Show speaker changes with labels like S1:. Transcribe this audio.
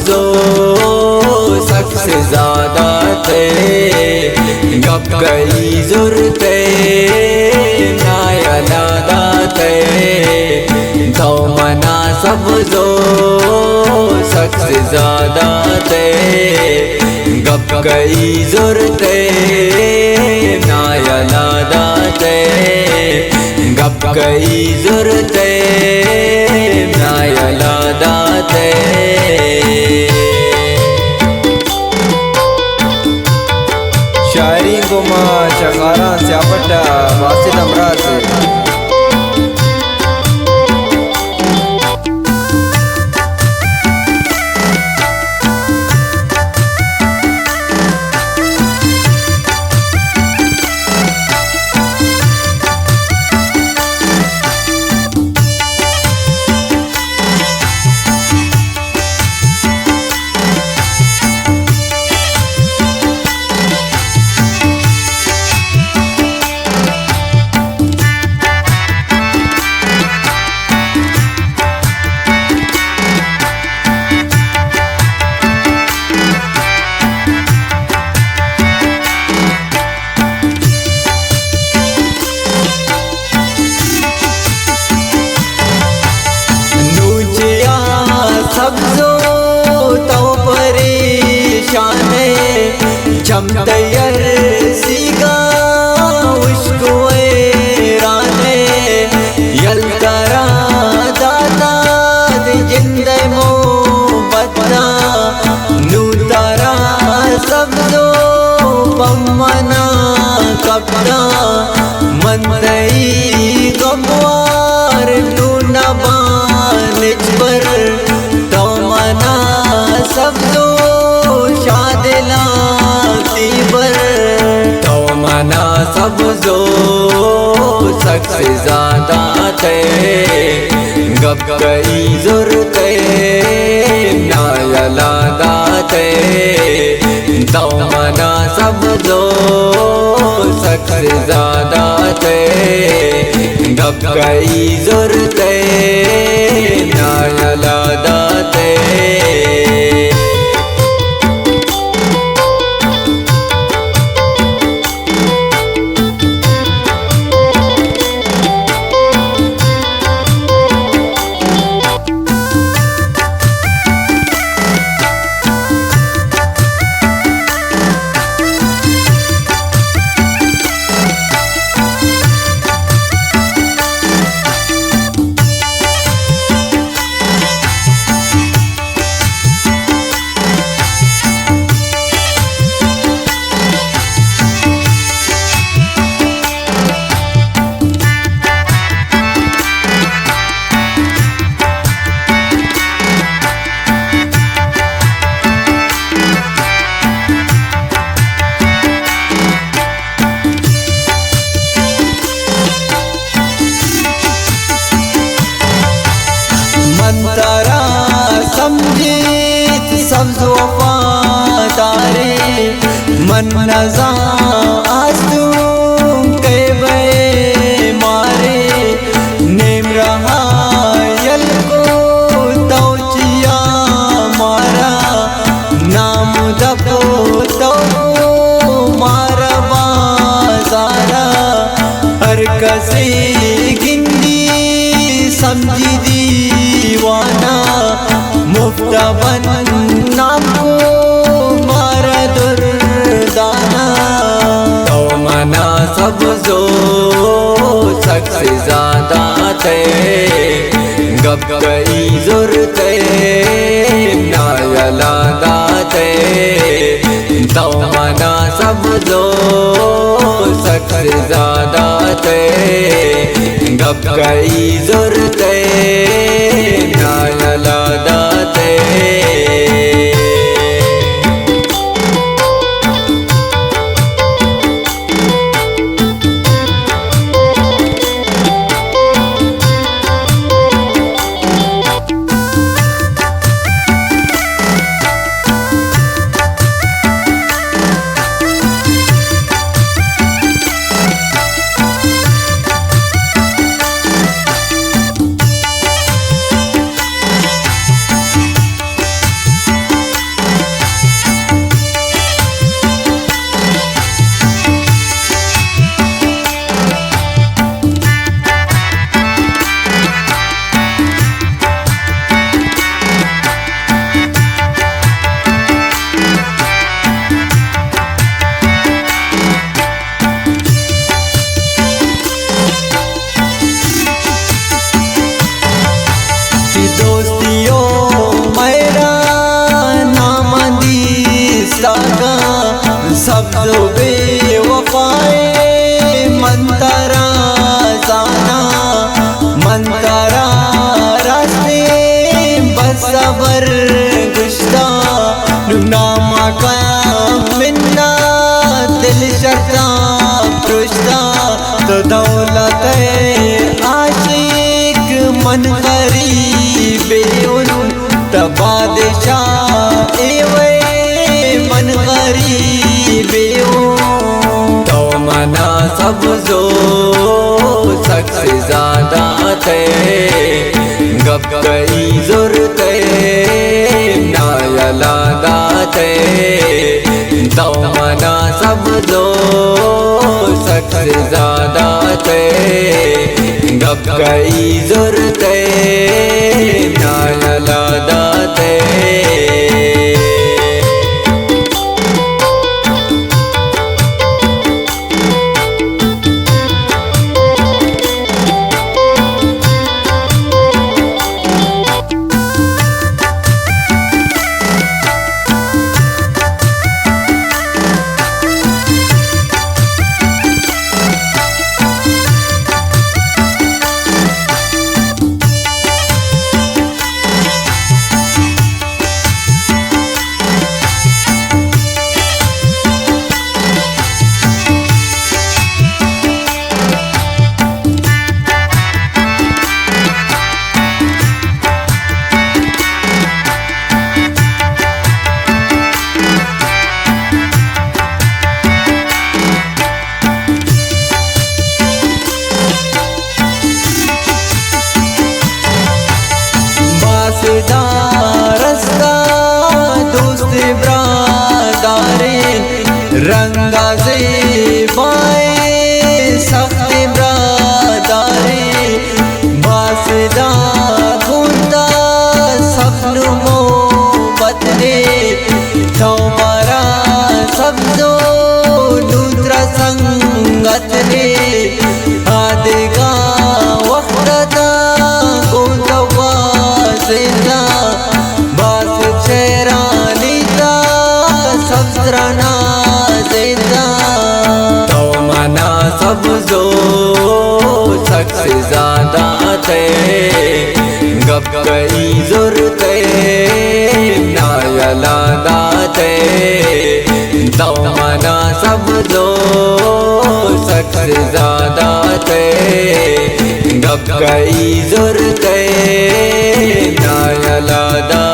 S1: जो शख्स ज़्यादा थे, गप गई ज़ुर्ते नायलादा थे। तो मना सब जो शख्स ज़्यादा थे, गप गई ज़ुर्ते नायलादा थे। गप गई ज़ुर्ते नायलादा थे।
S2: शायरी गुमा चकारा स्यापटा वासिद अमराज।
S1: जमतयर सीगा उश्कोए राने यलतरा दादा जिंदे मो बता नूतरा सबदो पमना कपड़ा मंदई गमवार लूना बानिज पर तो मना सबदो शादिला तो मना सब जो शख्स ज़्यादा थे, गप गई ज़ुर्ते नायलादा थे। तो मना सब जो शख्स ज़्यादा थे, गप गई ज़ुर्ते नायलादा थे। मंतरा समझीत सब्ज़ वफ़ादारे मन नज़ा आस्तूं के बे मारे नेम रहा यल को तौचिया मारा नाम दबो तो मारा बाज़ारा हर कसी गिंदी समझी दीवाना मुफ्ताबन नाम को मारा दुर्दाना। तो मना सब जो शख्स ज़्यादा थे, गप गई ज़ुर्ते नायलादा थे। तो मना सब जो शख्स ज़्यादा थे, गप गई ज़ुर्ते नायलादा थे। तो दौलत आशिक मन गरीबे तब बादशाह एवे मन गरीबे तो मना सब जो सबसे ज्यादा थे गप गई जरूरत नायला दाते तो मना सब जो सबसे ज्यादा थे गप गई जरूरत नायला दाते रस्ता दोस्त ब्रादारे रंगा से बाए सख्त ब्रादारे बासदा गुंदा सपन मोहब्बत ने तो मारा सब जो दूसरा संगत ने आदेगा वक्त तो मना सब जो सबसे ज्यादा थे गप गई जरूरत नायला दाते तो मना सब जो सबसे ज्यादा थे गप गई जरूरत नायला दाते